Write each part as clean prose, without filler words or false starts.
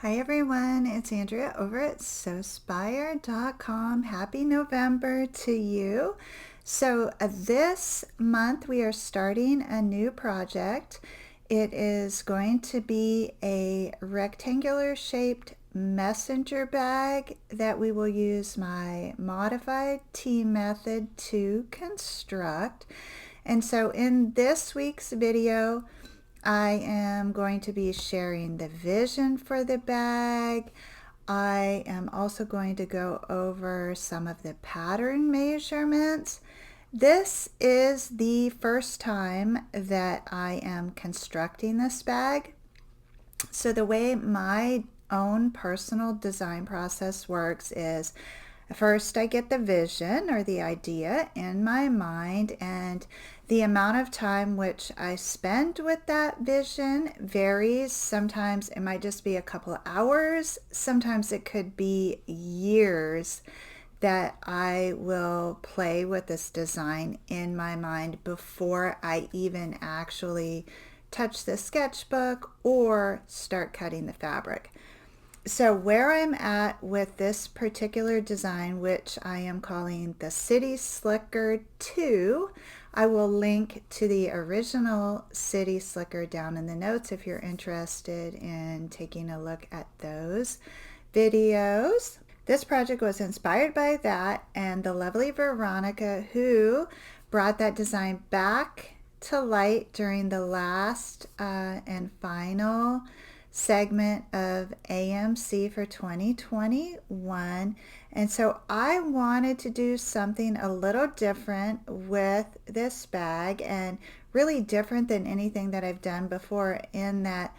Hi everyone, it's Andrea over at Sewspire.com. Happy November to you. So this month we are starting a new project. It is going to be a rectangular shaped messenger bag that we will use my modified T method to construct. And so in this week's video, I am going to be sharing the vision for the bag. I am also going to go over some of the pattern measurements. This is the first time that I am constructing this bag. So the way my own personal design process works is first I get the vision or the idea in my mind, and the amount of time which I spend with that vision varies. Sometimes it might just be a couple of hours. Sometimes it could be years that I will play with this design in my mind before I even actually touch the sketchbook or start cutting the fabric. So where I'm at with this particular design, which I am calling the City Slicker 2, I will link to the original City Slicker down in the notes if you're interested in taking a look at those videos. This project was inspired by that and the lovely Veronica, who brought that design back to light during the last and final segment of AMC for 2021. And so I wanted to do something a little different with this bag, and really different than anything that I've done before, in that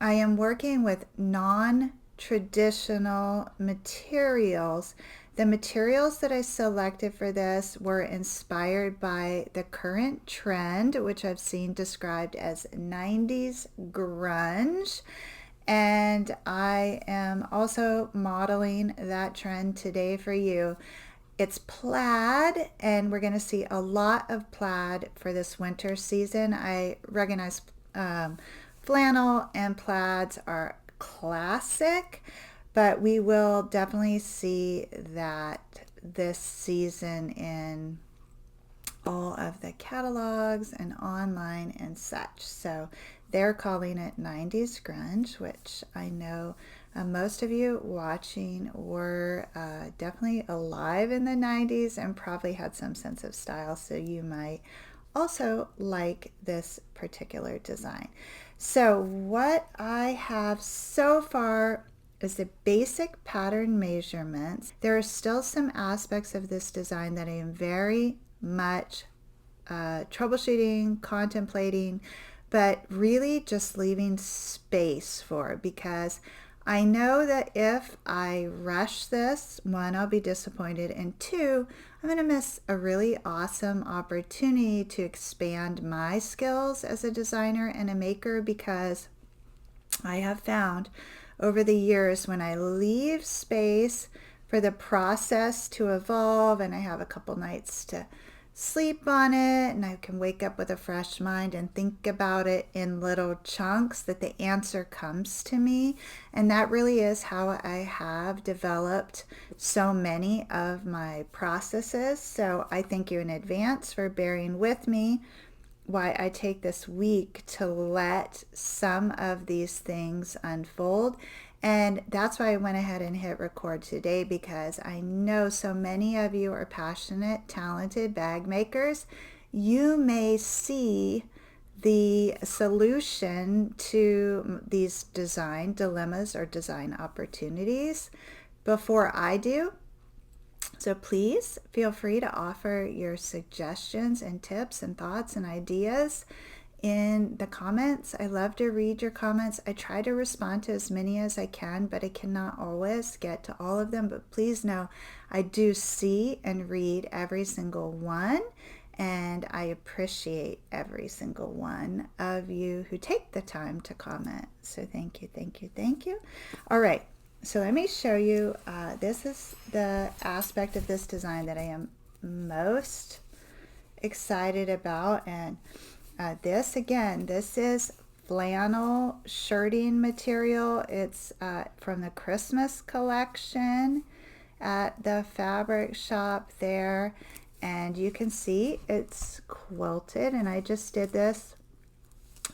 I am working with non-traditional materials. The materials that I selected for this were inspired by the current trend, which I've seen described as 90s grunge. And I am also modeling that trend today for you. It's plaid, and we're going to see a lot of plaid for this winter season. I recognize flannel and plaids are classic, but we will definitely see that this season in all of the catalogs and online and such. So they're calling it 90s grunge, which I know most of you watching were definitely alive in the 90s and probably had some sense of style, so you might also like this particular design. So what I have so far is the basic pattern measurements. There are still some aspects of this design that I am very much troubleshooting, contemplating, but really just leaving space for, because I know that if I rush this, one, I'll be disappointed, and two, I'm going to miss a really awesome opportunity to expand my skills as a designer and a maker, because I have found over the years, when I leave space for the process to evolve, and I have a couple nights to sleep on it, and I can wake up with a fresh mind and think about it in little chunks, that the answer comes to me. And that really is how I have developed so many of my processes. So I thank you in advance for bearing with me why I take this week to let some of these things unfold. And that's why I went ahead and hit record today, because I know so many of you are passionate, talented bag makers. You may see the solution to these design dilemmas or design opportunities before I do. So please feel free to offer your suggestions and tips and thoughts and ideas in the comments. I love to read your comments. I try to respond to as many as I can, but I cannot always get to all of them. But please know I do see and read every single one, and I appreciate every single one of you who take the time to comment. So thank you, thank you, thank you. All right. So let me show you, this is the aspect of this design that I am most excited about. And this, again, this is flannel shirting material. It's from the Christmas collection at the fabric shop there. And you can see it's quilted, and I just did this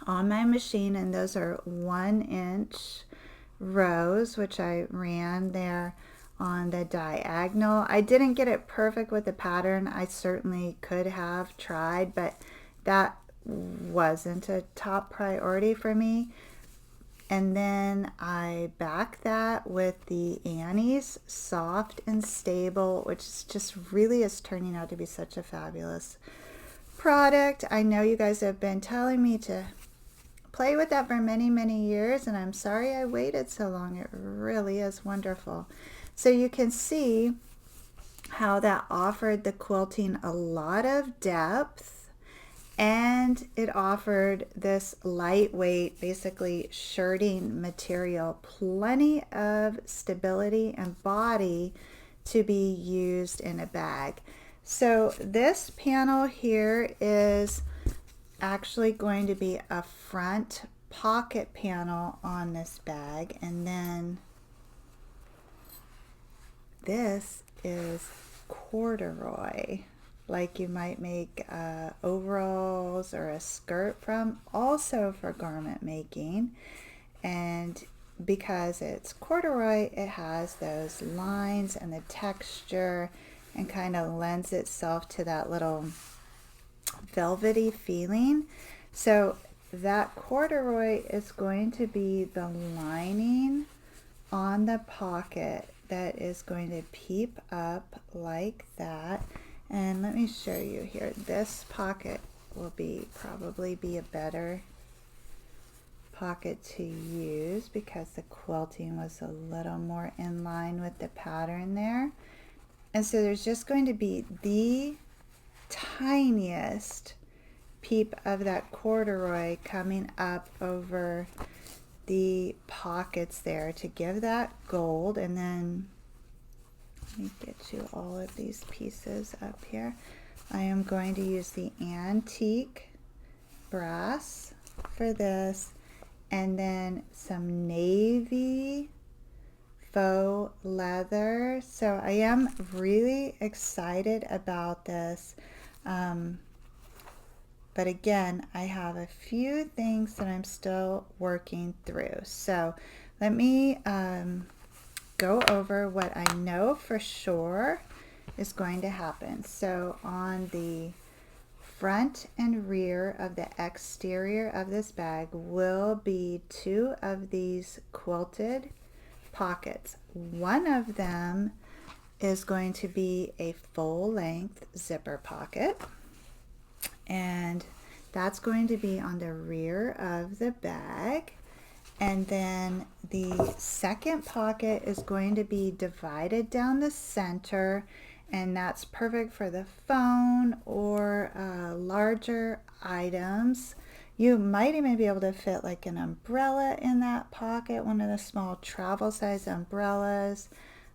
on my machine, and those are 1-inch rows, which I ran there on the diagonal. I didn't get it perfect with the pattern. I certainly could have tried, but that wasn't a top priority for me. And then I back that with the Annie's Soft and Stable, which really is turning out to be such a fabulous product. I know you guys have been telling me to play with that for many, many years, and I'm sorry I waited so long. It really is wonderful. So you can see how that offered the quilting a lot of depth, and it offered this lightweight, basically shirting material, plenty of stability and body to be used in a bag. So this panel here is actually going to be a front pocket panel on this bag, and then this is corduroy, like you might make overalls or a skirt from, also for garment making. And because it's corduroy, it has those lines and the texture and kind of lends itself to that little velvety feeling. So that corduroy is going to be the lining on the pocket that is going to peep up like that. And let me show you here. This pocket will probably be a better pocket to use because the quilting was a little more in line with the pattern there. And so there's just going to be the tiniest peep of that corduroy coming up over the pockets there to give that gold. And then let me get you all of these pieces up here. I am going to use the antique brass for this, and then some navy faux leather. So I am really excited about this. But again, I have a few things that I'm still working through. So let me go over what I know for sure is going to happen. So on the front and rear of the exterior of this bag will be 2 of these quilted pockets. One of them is going to be a full-length zipper pocket, and that's going to be on the rear of the bag. And then the second pocket is going to be divided down the center, and that's perfect for the phone or larger items. You might even be able to fit like an umbrella in that pocket, one of the small travel size umbrellas,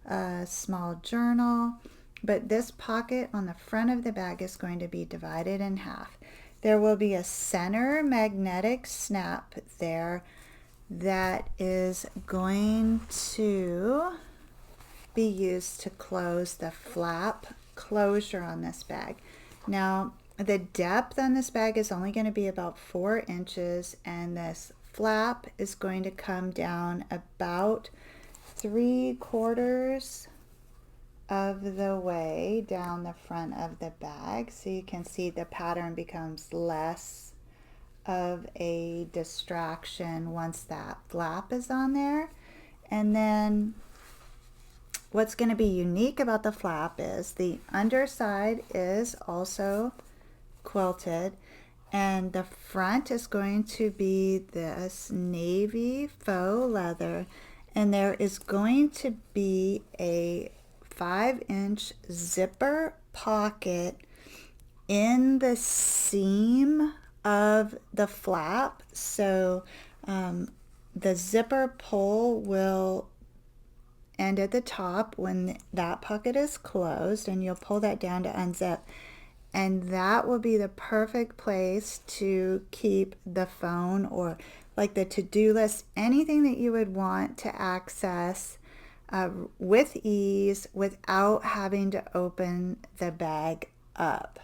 a small journal. But this pocket on the front of the bag is going to be divided in half. There will be a center magnetic snap there that is going to be used to close the flap closure on this bag. Now, the depth on this bag is only going to be about 4 inches, and this flap is going to come down about 3/4 of the way down the front of the bag. So you can see the pattern becomes less of a distraction once that flap is on there. And then what's going to be unique about the flap is the underside is also quilted, and the front is going to be this navy faux leather, and there is going to be a 5-inch zipper pocket in the seam of the flap. So the zipper pull will end at the top when that pocket is closed, and you'll pull that down to unzip, and that will be the perfect place to keep the phone or like the to-do list, anything that you would want to access with ease without having to open the bag up.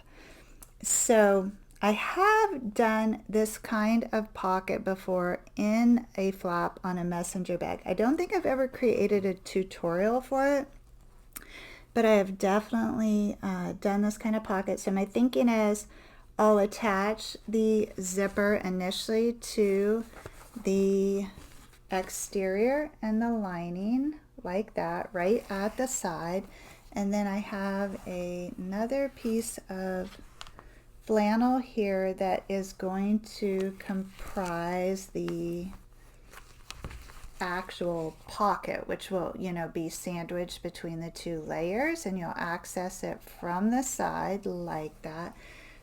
So I have done this kind of pocket before in a flap on a messenger bag. I don't think I've ever created a tutorial for it, but I have definitely done this kind of pocket. So my thinking is I'll attach the zipper initially to the exterior and the lining like that right at the side, and then I have another piece of flannel here that is going to comprise the actual pocket, which will, you know, be sandwiched between the two layers, and you'll access it from the side like that.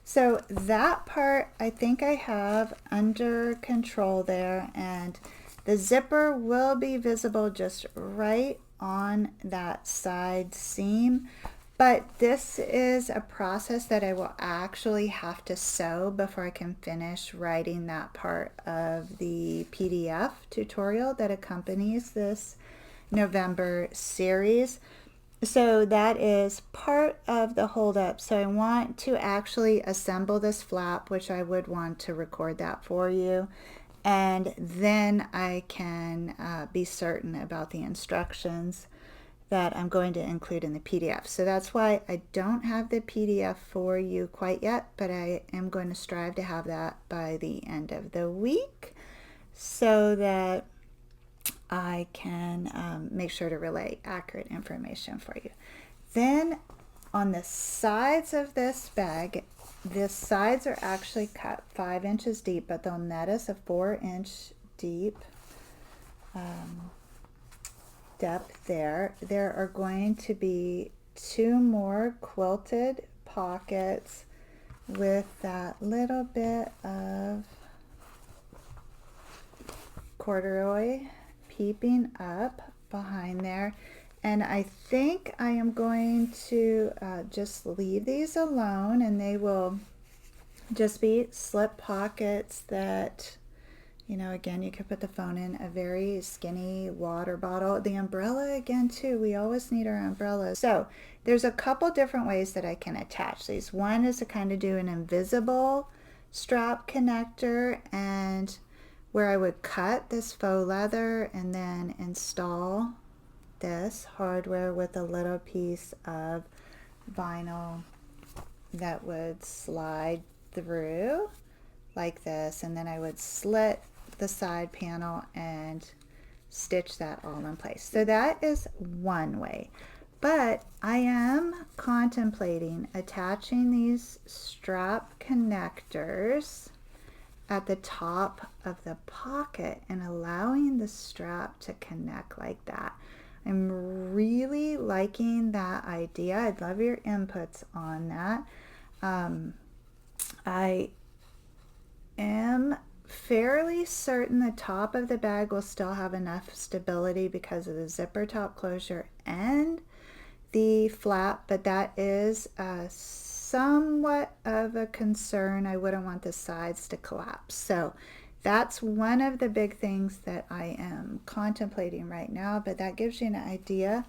So that part I think I have under control there, and the zipper will be visible just right on that side seam. But this is a process that I will actually have to sew before I can finish writing that part of the PDF tutorial that accompanies this November series. So that is part of the holdup. So I want to actually assemble this flap, which I would want to record that for you. And then I can be certain about the instructions that I'm going to include in the PDF. So that's why I don't have the PDF for you quite yet, but I am going to strive to have that by the end of the week so that I can make sure to relay accurate information for you. Then on the sides of this bag, the sides are actually cut 5 inches deep, but they'll net us a 4-inch deep depth there. There are going to be 2 more quilted pockets with that little bit of corduroy peeping up behind there. And I think I am going to just leave these alone, and they will just be slip pockets that, you know, again, you could put the phone in, a very skinny water bottle. The umbrella, again, too, we always need our umbrellas. So there's a couple different ways that I can attach these. One is to kind of do an invisible strap connector, and where I would cut this faux leather and then install this hardware with a little piece of vinyl that would slide through like this, and then I would slit the side panel and stitch that all in place. So that is one way, but I am contemplating attaching these strap connectors at the top of the pocket and allowing the strap to connect like that. I'm really liking that idea. I'd love your inputs on that. I am fairly certain the top of the bag will still have enough stability because of the zipper top closure and the flap, but that is somewhat of a concern. I wouldn't want the sides to collapse. So that's one of the big things that I am contemplating right now, but that gives you an idea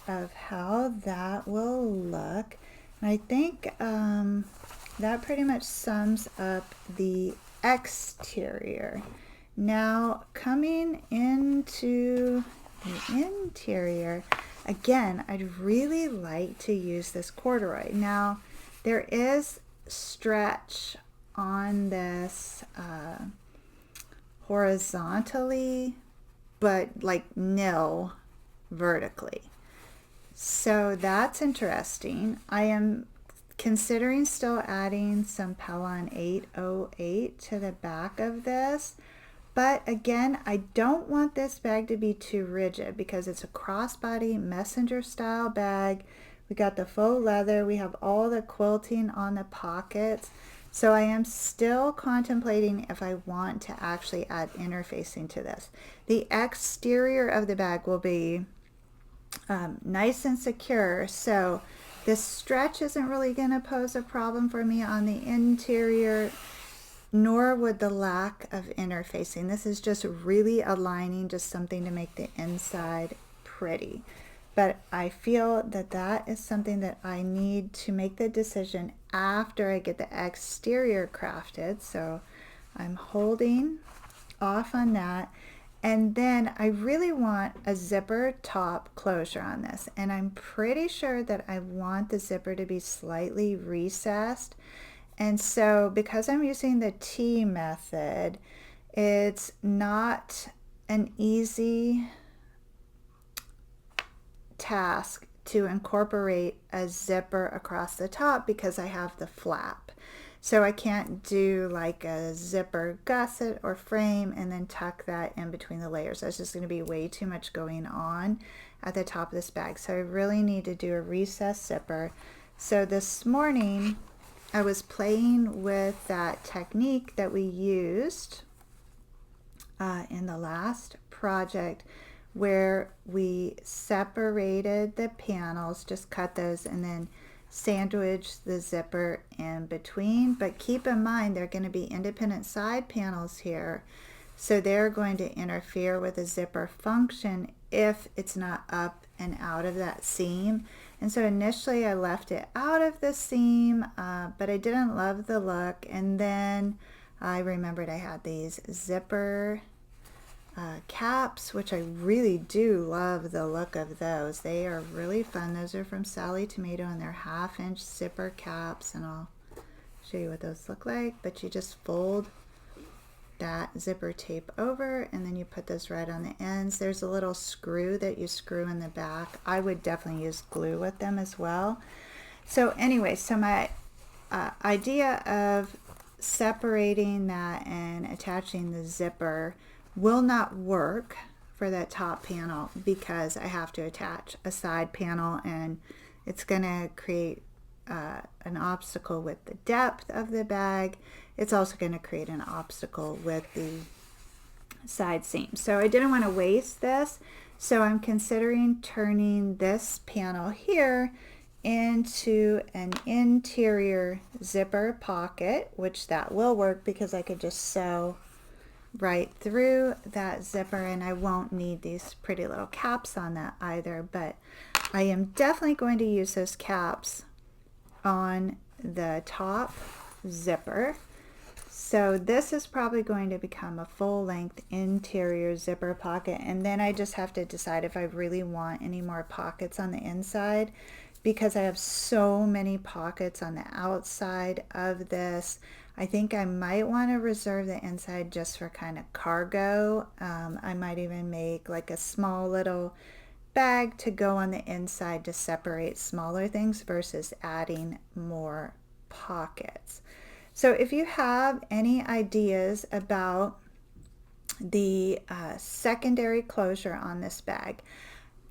of how that will look. And I think that pretty much sums up the exterior. Now coming into the interior, again, I'd really like to use this corduroy. Now there is stretch on this horizontally, but like nil vertically. So that's interesting. I am considering still adding some Pellon 808 to the back of this, but again, I don't want this bag to be too rigid because it's a crossbody messenger style bag. We got the faux leather, we have all the quilting on the pockets. So I am still contemplating if I want to actually add interfacing to this. The exterior of the bag will be nice and secure, so this stretch isn't really going to pose a problem for me. On the interior, nor would the lack of interfacing. This is just really aligning, just something to make the inside pretty. But I feel that that is something that I need to make the decision after I get the exterior crafted. So I'm holding off on that. And then I really want a zipper top closure on this. And I'm pretty sure that I want the zipper to be slightly recessed. And so because I'm using the T method, it's not an easy task to incorporate a zipper across the top because I have the flap. So I can't do like a zipper gusset or frame and then tuck that in between the layers. That's just going to be way too much going on at the top of this bag. So I really need to do a recessed zipper. So this morning I was playing with that technique that we used in the last project, where we separated the panels, just cut those and then sandwich the zipper in between. But keep in mind they're going to be independent side panels here, so they're going to interfere with the zipper function if it's not up and out of that seam. And so initially I left it out of the seam, but I didn't love the look. And then I remembered I had these zipper caps, which I really do love the look of those. They are really fun. Those are from Sally Tomato, and they're 1/2-inch zipper caps, and I'll show you what those look like. But you just fold that zipper tape over, and then you put those right on the ends. There's a little screw that you screw in the back. I would definitely use glue with them as well. So anyway, so my idea of separating that and attaching the zipper will not work for that top panel because I have to attach a side panel, and it's going to create an obstacle with the depth of the bag. It's also going to create an obstacle with the side seam. So I didn't want to waste this, so I'm considering turning this panel here into an interior zipper pocket, which that will work because I could just sew right through that zipper, and I won't need these pretty little caps on that either. But I am definitely going to use those caps on the top zipper. So this is probably going to become a full-length interior zipper pocket, and then I just have to decide if I really want any more pockets on the inside, because I have so many pockets on the outside of this. I think I might want to reserve the inside just for kind of cargo. I might even make like a small little bag to go on the inside to separate smaller things versus adding more pockets. So if you have any ideas about the secondary closure on this bag,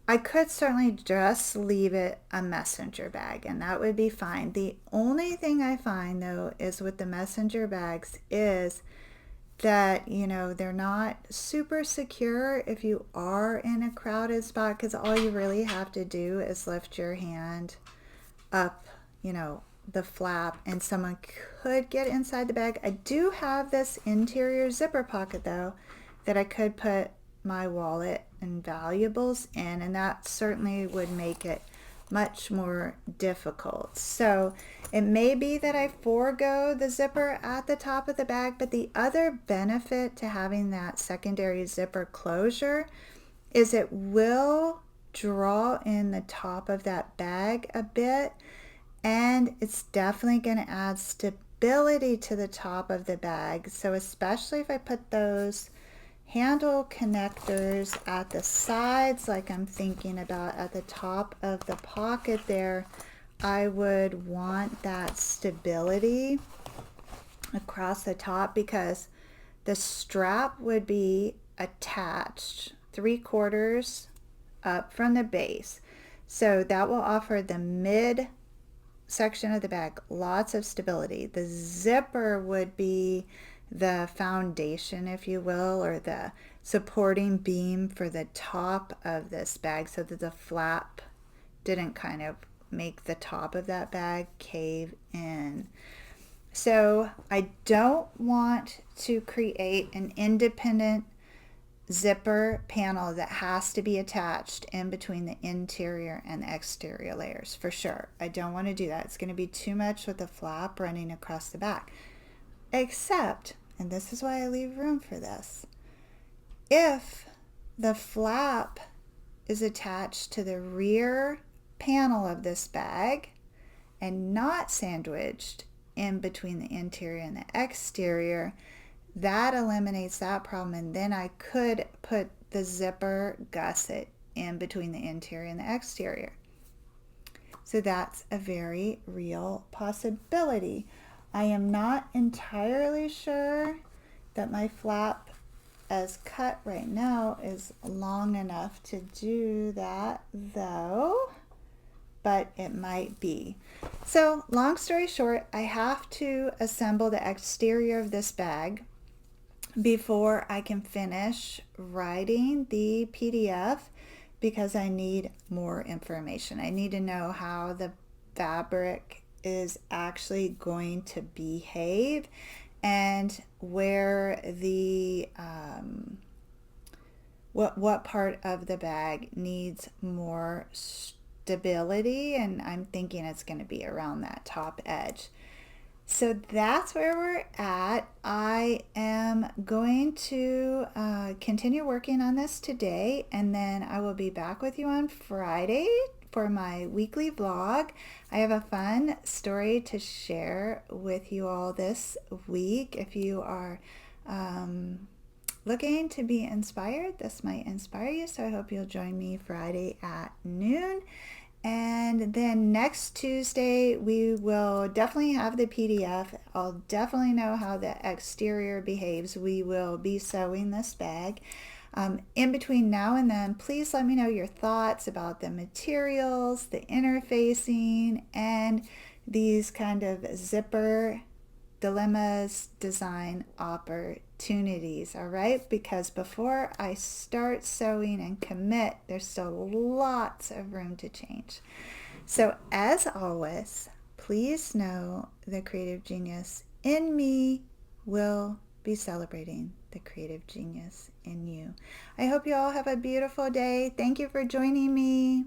I could certainly just leave it a messenger bag, and that would be fine. The only thing I find though is with the messenger bags is that, you know, they're not super secure if you are in a crowded spot, because all you really have to do is lift your hand up, you know, the flap, and someone could get inside the bag. I do have this interior zipper pocket though that I could put my wallet and valuables in, and that certainly would make it much more difficult. So it may be that I forego the zipper at the top of the bag, but the other benefit to having that secondary zipper closure is it will draw in the top of that bag a bit, and it's definitely going to add stability to the top of the bag. So especially if I put those handle connectors at the sides, like I'm thinking about at the top of the pocket there, I would want that stability across the top, because the strap would be attached 3/4 up from the base. So that will offer the mid section of the bag lots of stability. The zipper would be the foundation, if you will, or the supporting beam for the top of this bag, so that the flap didn't kind of make the top of that bag cave in. So I don't want to create an independent zipper panel that has to be attached in between the interior and the exterior layers, for sure. I don't want to do that. It's going to be too much with the flap running across the back. Except, and this is why I leave room for this, if the flap is attached to the rear panel of this bag and not sandwiched in between the interior and the exterior, that eliminates that problem, and then I could put the zipper gusset in between the interior and the exterior. So that's a very real possibility. I am not entirely sure that my flap as cut right now is long enough to do that though, but it might be. So long story short, I have to assemble the exterior of this bag before I can finish writing the PDF, because I need more information. I need to know how the fabric is actually going to behave and where the what part of the bag needs more stability, and I'm thinking it's going to be around that top edge. So that's where we're at. I am going to continue working on this today, and then I will be back with you on Friday for my weekly vlog. I have a fun story to share with you all this week. If you are looking to be inspired, this might inspire you, so I hope you'll join me Friday at noon. And then next Tuesday, we will definitely have the PDF. I'll definitely know how the exterior behaves. We will be sewing this bag. In between now and then, please let me know your thoughts about the materials, the interfacing, and these kind of zipper dilemmas, design opportunities, all right? Because before I start sewing and commit, there's still lots of room to change. So as always, please know the creative genius in me will be celebrating the creative genius in you. I hope you all have a beautiful day. Thank you for joining me.